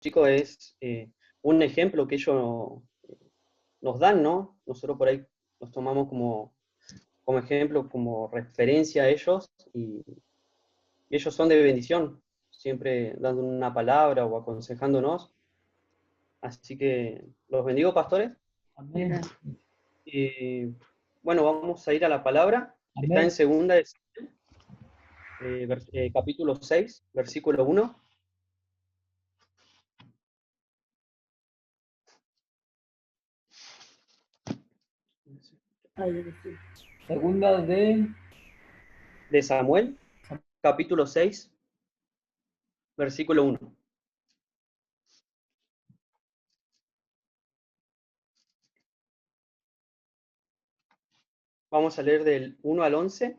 chicos es un ejemplo que ellos nos dan, ¿no? Nosotros por ahí los tomamos como ejemplo, como referencia a ellos, y ellos son de bendición, siempre dando una palabra o aconsejándonos. Así que los bendigo, pastores. Amén. Y bueno, vamos a ir a la palabra. Está en Amén. segunda, capítulo 6, versículo 1. Segunda de De Samuel, capítulo 6, versículo 1. Vamos a leer del 1 al 11.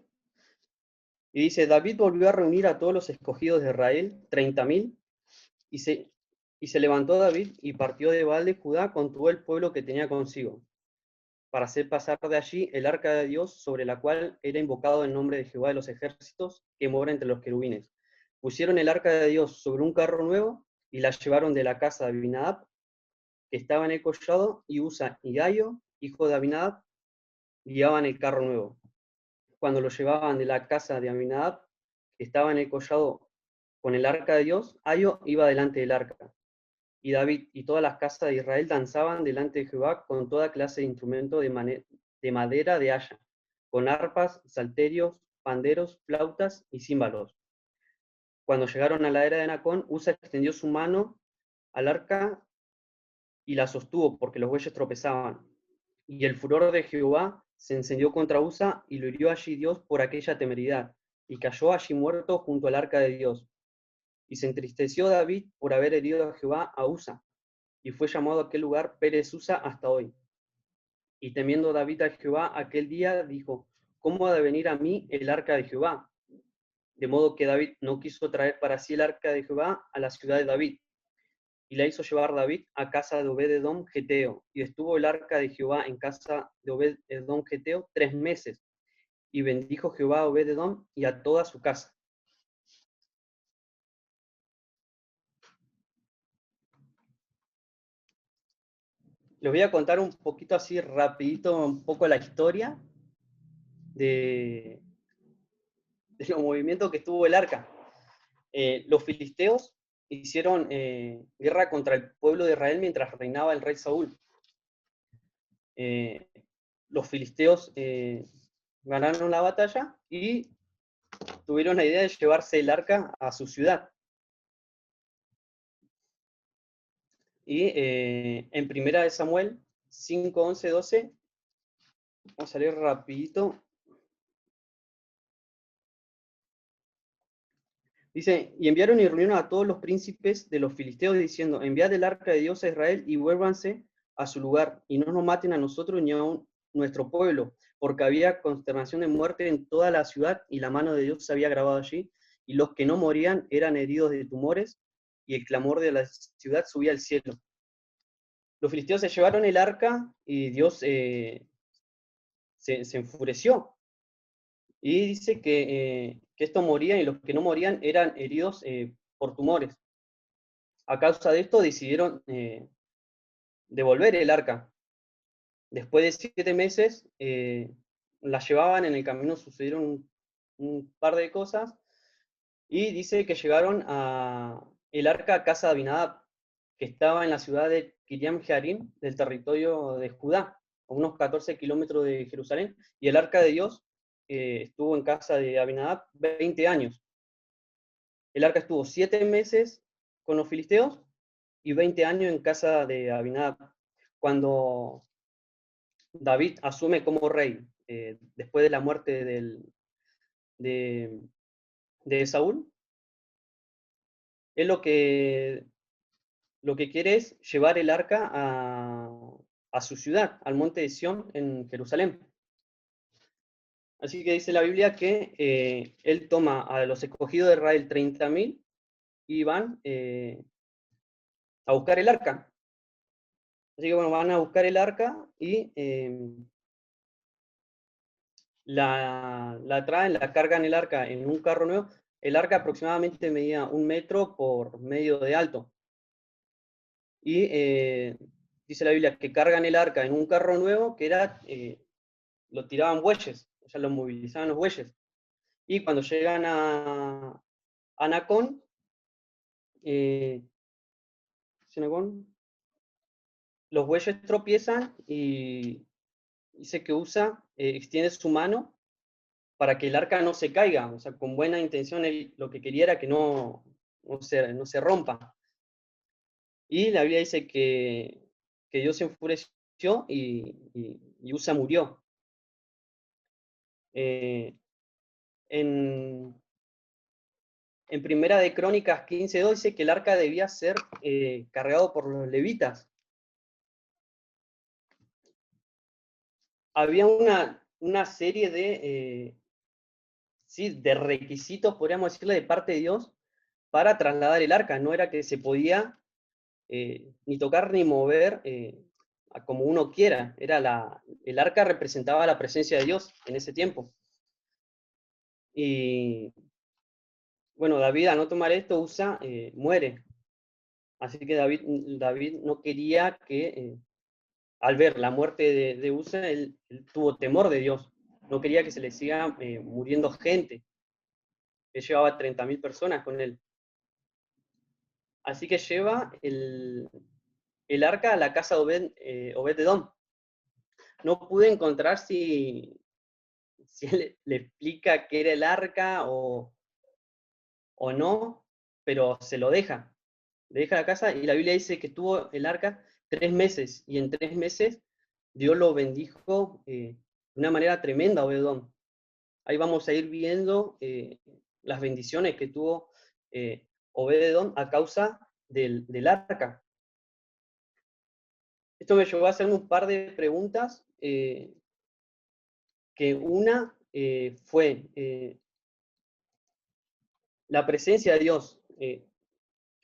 Y dice, David volvió a reunir a todos los escogidos de Israel, 30.000, y se levantó David y partió de Baal de Judá con todo el pueblo que tenía consigo, para hacer pasar de allí el arca de Dios, sobre la cual era invocado el nombre de Jehová de los ejércitos, que mora entre los querubines. Pusieron el arca de Dios sobre un carro nuevo y la llevaron de la casa de Abinadab, que estaba en el collado, y Usa y Gallo, hijo de Abinadab, guiaban el carro nuevo. Cuando lo llevaban de la casa de Abinadab, que estaba en el collado con el arca de Dios, Ayo iba delante del arca. Y David y todas las casas de Israel danzaban delante de Jehová con toda clase de instrumentos de madera de haya, con arpas, salterios, panderos, flautas y címbalos. Cuando llegaron a la era de Nacón, Usa extendió su mano al arca y la sostuvo, porque los bueyes tropezaban. Y el furor de Jehová se encendió contra Usa, y lo hirió allí Dios por aquella temeridad, y cayó allí muerto junto al arca de Dios. Y se entristeció David por haber herido a Jehová a Usa, y fue llamado aquel lugar Pérez Usa hasta hoy. Y temiendo David a Jehová aquel día, dijo, ¿cómo ha de venir a mí el arca de Jehová? De modo que David no quiso traer para sí el arca de Jehová a la ciudad de David, y la hizo llevar David a casa de Obed-edom Geteo, y estuvo el arca de Jehová en casa de Obed-edom Geteo 3 meses, y bendijo Jehová a Obed-edom y a toda su casa. Les voy a contar un poquito así rapidito, un poco la historia de, de los movimientos que tuvo el arca. Los filisteos hicieron guerra contra el pueblo de Israel mientras reinaba el rey Saúl. Eh, los filisteos ganaron la batalla y tuvieron la idea de llevarse el arca a su ciudad. Y en primera de Samuel 5, 11, 12, vamos a leer rapidito. Dice, y enviaron y reunieron a todos los príncipes de los filisteos diciendo, enviad el arca de Dios a Israel y vuélvanse a su lugar, y no nos maten a nosotros ni a nuestro pueblo, porque había consternación de muerte en toda la ciudad, y la mano de Dios se había grabado allí, y los que no morían eran heridos de tumores, y el clamor de la ciudad subía al cielo. Los filisteos se llevaron el arca, y Dios se enfureció, y dice que estos morían, y los que no morían eran heridos por tumores. A causa de esto decidieron devolver el arca. Después de 7 meses, la llevaban en el camino, sucedieron un par de cosas, y dice que llegaron el arca a casa de Abinadab, que estaba en la ciudad de Kiriam Jearim, del territorio de Judá, a unos 14 kilómetros de Jerusalén, y el arca de Dios estuvo en casa de Abinadab 20 años. El arca estuvo 7 meses con los filisteos y 20 años en casa de Abinadab. Cuando David asume como rey, después de la muerte de, de Saúl, él lo que quiere es llevar el arca a su ciudad, al monte de Sión en Jerusalén. Así que dice la Biblia que él toma a los escogidos de Israel 30.000 y van a buscar el arca. Así que bueno, van a buscar el arca y la traen, la cargan el arca en un carro nuevo. El arca aproximadamente medía 1 metro por medio de alto. y dice la Biblia que cargan el arca en un carro nuevo que era, lo tiraban bueyes, o sea, lo movilizaban los bueyes. Y cuando llegan a Nacón, eh, Nacón, los bueyes tropiezan y dice que Usa extiende su mano para que el arca no se caiga, o sea, con buena intención él lo que quería era que no se rompa. Y la Biblia dice que Dios se enfureció y Usa murió. Eh, en, en Primera de Crónicas 15:2 dice que el arca debía ser cargado por los levitas. Había una serie sí, de requisitos, podríamos decirle, de parte de Dios para trasladar el arca. No era que se podía ni tocar ni mover a como uno quiera. El arca representaba la presencia de Dios en ese tiempo. Y bueno, David al no tomar esto, Usa muere. Así que David no quería que, al ver la muerte de Usa, él tuvo temor de Dios. No quería que se le siga muriendo gente. Él llevaba 30.000 personas con él. Así que lleva el arca a la casa de Obed-Edom. No pude encontrar si él le explica qué era el arca o no, pero se lo deja. Le deja la casa y la Biblia dice que tuvo el arca 3 meses y en 3 meses Dios lo bendijo de una manera tremenda a Obed-Edom. Ahí vamos a ir viendo las bendiciones que tuvo Obed-Edom a causa del arca. Esto me llevó a hacerme un par de preguntas, que una fue la presencia de Dios.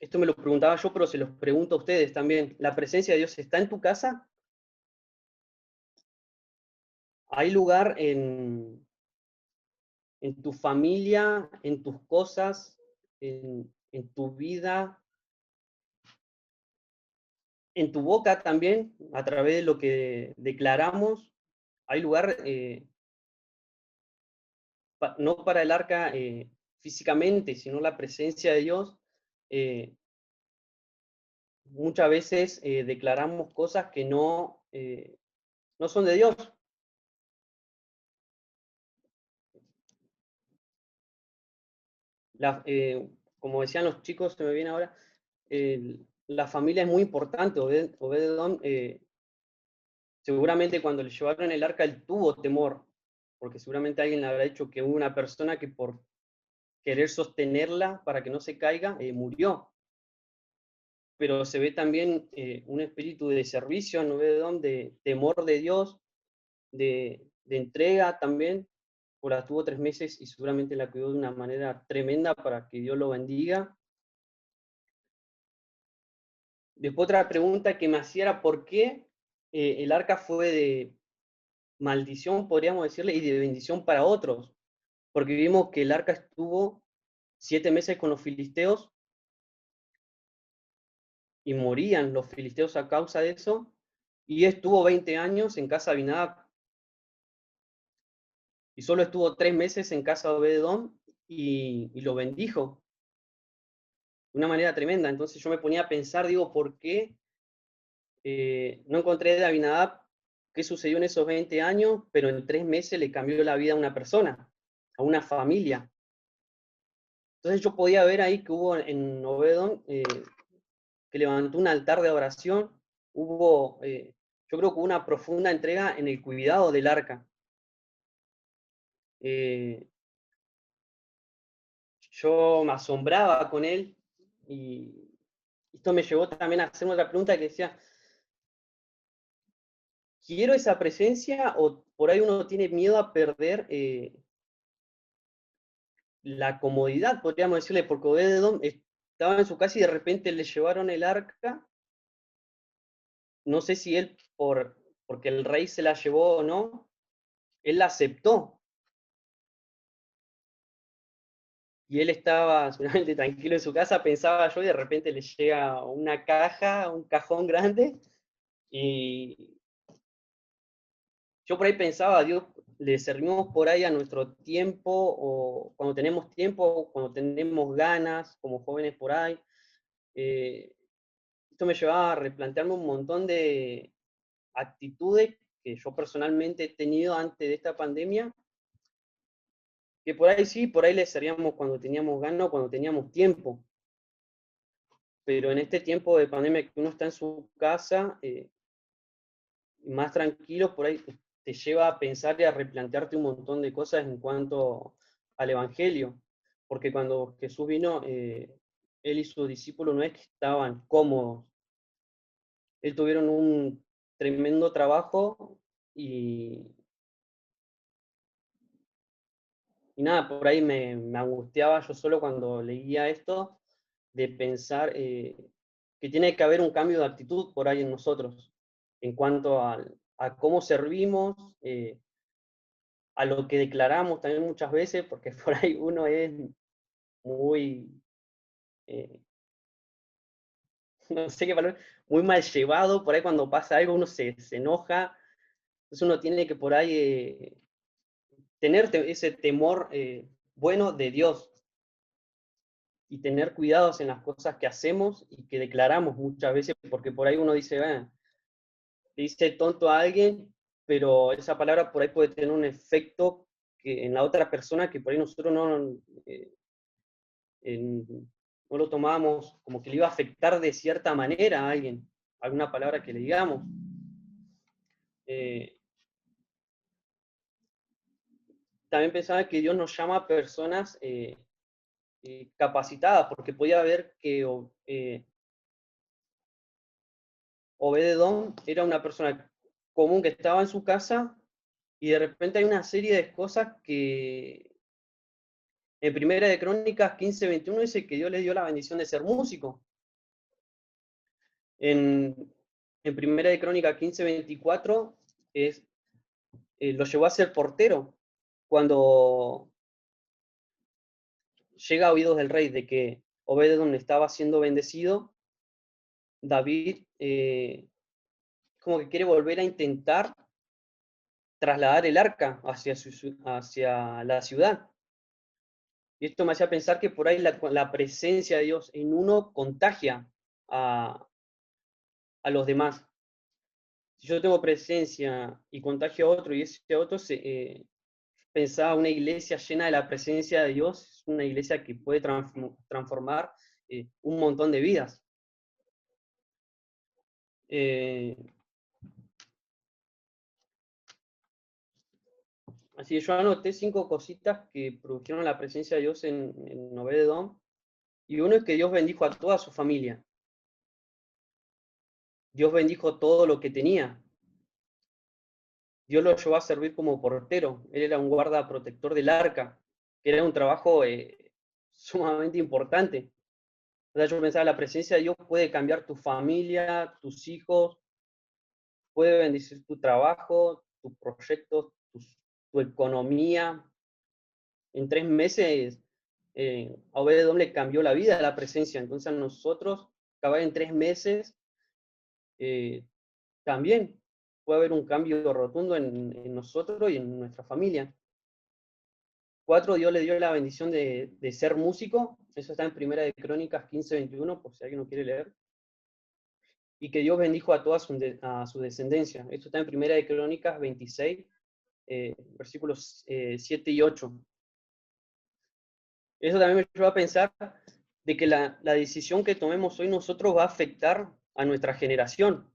Esto me lo preguntaba yo, pero se los pregunto a ustedes también. ¿La presencia de Dios está en tu casa? ¿Hay lugar en tu familia, en tus cosas, en tu vida, en tu boca también, a través de lo que declaramos? Hay lugar, no para el arca físicamente, sino la presencia de Dios. eh, Muchas veces declaramos cosas que no son de Dios. Como decían los chicos, se me viene ahora, la familia es muy importante. Obed-Edom, seguramente cuando le llevaron el arca, él tuvo temor, porque seguramente alguien le habrá dicho que hubo una persona que por querer sostenerla para que no se caiga, murió. Pero se ve también un espíritu de servicio en Obed-Edom, de temor de Dios, de entrega también, pues la tuvo 3 meses y seguramente la cuidó de una manera tremenda para que Dios lo bendiga. Después otra pregunta que me hacía era por qué el arca fue de maldición, podríamos decirle, y de bendición para otros. Porque vimos que el arca estuvo 7 meses con los filisteos y morían los filisteos a causa de eso, y estuvo 20 años en casa de Abinadab, y solo estuvo 3 meses en casa de Obed-Edom y lo bendijo de una manera tremenda. Entonces yo me ponía a pensar, digo, ¿por qué no encontré de Abinadab qué sucedió en esos 20 años, pero en 3 meses le cambió la vida a una persona, a una familia? Entonces yo podía ver ahí que hubo en Obed-Edom, que levantó un altar de oración, yo creo que hubo una profunda entrega en el cuidado del arca. Yo me asombraba con él y esto me llevó también a hacerme otra pregunta que decía, ¿quiero esa presencia o por ahí uno tiene miedo a perder la comodidad, podríamos decirle, porque Obed-Edom estaba en su casa y de repente le llevaron el arca? No sé si él, porque el rey se la llevó o no, él la aceptó. y él estaba seguramente tranquilo en su casa, pensaba yo, y de repente le llega una caja, un cajón grande, y yo por ahí pensaba, Dios, le servimos por ahí a nuestro tiempo, o cuando tenemos ganas, como jóvenes por ahí. Eh, Esto me llevaba a replantearme un montón de actitudes que yo personalmente he tenido antes de esta pandemia, que por ahí sí, por ahí le servíamos cuando teníamos ganas o cuando teníamos tiempo, pero en este tiempo de pandemia que uno está en su casa, más tranquilo, por ahí te lleva a pensar y a replantearte un montón de cosas en cuanto al Evangelio, porque cuando Jesús vino, él y sus discípulos no es que estaban cómodos, él tuvieron un tremendo trabajo y, y nada, por ahí me angustiaba yo solo cuando leía esto, de pensar que tiene que haber un cambio de actitud por ahí en nosotros, en cuanto a cómo servimos, a lo que declaramos también muchas veces, porque por ahí uno es muy, eh, no sé qué palabra, muy mal llevado, por ahí cuando pasa algo uno se enoja, entonces uno tiene que por ahí tener ese temor bueno de Dios y tener cuidados en las cosas que hacemos y que declaramos muchas veces, porque por ahí uno dice, le dice tonto a alguien, pero esa palabra por ahí puede tener un efecto que en la otra persona que por ahí nosotros eh, no lo tomábamos como que le iba a afectar de cierta manera a alguien, alguna palabra que le digamos. Eh, También pensaba que Dios nos llama a personas capacitadas, porque podía haber que Obededón era una persona común que estaba en su casa y de repente hay una serie de cosas que en Primera de Crónicas 15:21 dice que Dios le dio la bendición de ser músico. En, en Primera de Crónicas 15:24 lo llevó a ser portero. Cuando llega a oídos del rey de que Obededón estaba siendo bendecido, David como que quiere volver a intentar trasladar el arca hacia la ciudad. Y esto me hacía pensar que por ahí la presencia de Dios en uno contagia a, a los demás. Si yo tengo presencia y contagio a otro y ese otro pensaba una iglesia llena de la presencia de Dios, es una iglesia que puede transformar un montón de vidas. Eh, Así que yo anoté 5 cositas que produjeron la presencia de Dios en Obededón, y uno es que Dios bendijo a toda su familia. Dios bendijo todo lo que tenía. Dios lo llevó a servir como portero. Él era un guarda protector del arca, que era un trabajo sumamente importante. O sea, yo pensaba, la presencia de Dios puede cambiar tu familia, tus hijos, puede bendecir tu trabajo, tus proyectos, tu economía. En 3 meses, a Obededón le cambió la vida a la presencia. Entonces a nosotros, acabar en 3 meses, eh, también puede haber un cambio rotundo en nosotros y en nuestra familia. 4, Dios le dio la bendición de ser músico. Eso está en Primera de Crónicas 15:21, por si alguien lo quiere leer. Y que Dios bendijo a toda a su descendencia. Esto está en Primera de Crónicas 26, versículos 7 y 8. Eso también me lleva a pensar de que la decisión que tomemos hoy nosotros va a afectar a nuestra generación,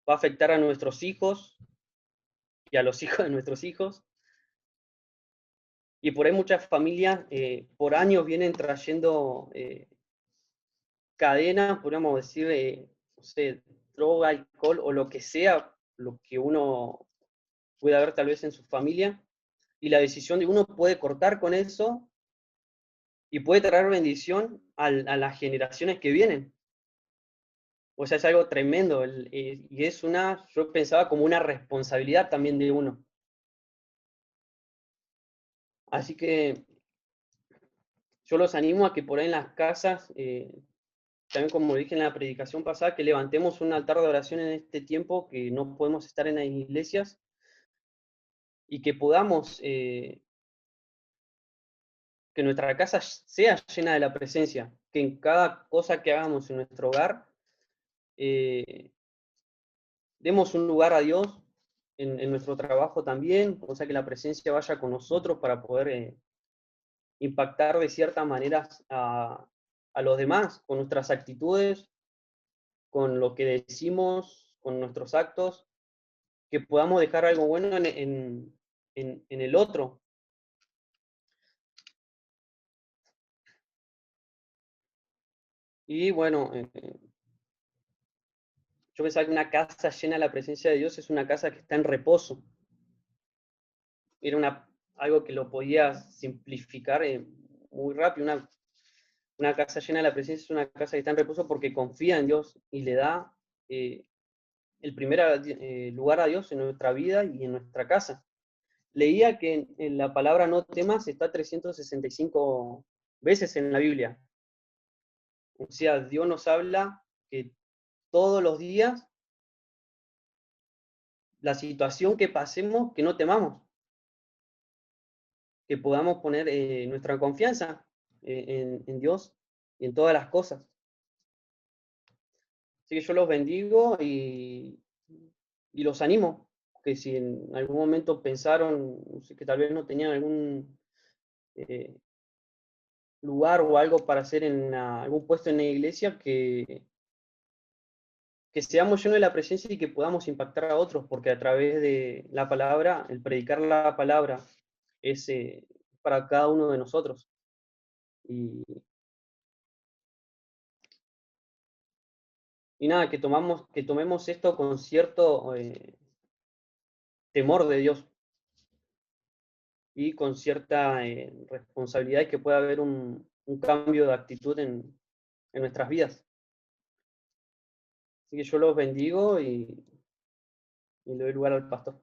va a afectar a nuestros hijos y a los hijos de nuestros hijos. Y por ahí muchas familias por años vienen trayendo cadenas, podríamos decir, no sé, droga, alcohol o lo que sea, lo que uno puede haber tal vez en su familia, y la decisión de uno puede cortar con eso y puede traer bendición a las generaciones que vienen. O sea, es algo tremendo y es yo pensaba como una responsabilidad también de uno. Así que yo los animo a que por ahí en las casas, también como dije en la predicación pasada, que levantemos un altar de oración en este tiempo que no podemos estar en las iglesias y que podamos, que nuestra casa sea llena de la presencia, que en cada cosa que hagamos en nuestro hogar, demos un lugar a Dios en nuestro trabajo también, o sea, que la presencia vaya con nosotros para poder impactar de cierta manera a los demás, con nuestras actitudes, con lo que decimos, con nuestros actos, que podamos dejar algo bueno en el otro. Y bueno, yo pensaba que una casa llena de la presencia de Dios es una casa que está en reposo. Era algo que lo podía simplificar muy rápido. Una casa llena de la presencia es una casa que está en reposo porque confía en Dios y le da el primer lugar a Dios en nuestra vida y en nuestra casa. Leía que en la palabra no temas está 365 veces en la Biblia. O sea, Dios nos habla que todos los días, la situación que pasemos, que no temamos, que podamos poner nuestra confianza en Dios y en todas las cosas. Así que yo los bendigo y los animo, que si en algún momento pensaron que tal vez no tenían algún lugar o algo para hacer en algún puesto en la iglesia, que seamos llenos de la presencia y que podamos impactar a otros, porque a través de la palabra, el predicar la palabra es para cada uno de nosotros. Y, y nada, que tomemos esto con cierto temor de Dios y con cierta responsabilidad, y que pueda haber un cambio de actitud en nuestras vidas. Así que yo los bendigo y le doy lugar al pastor.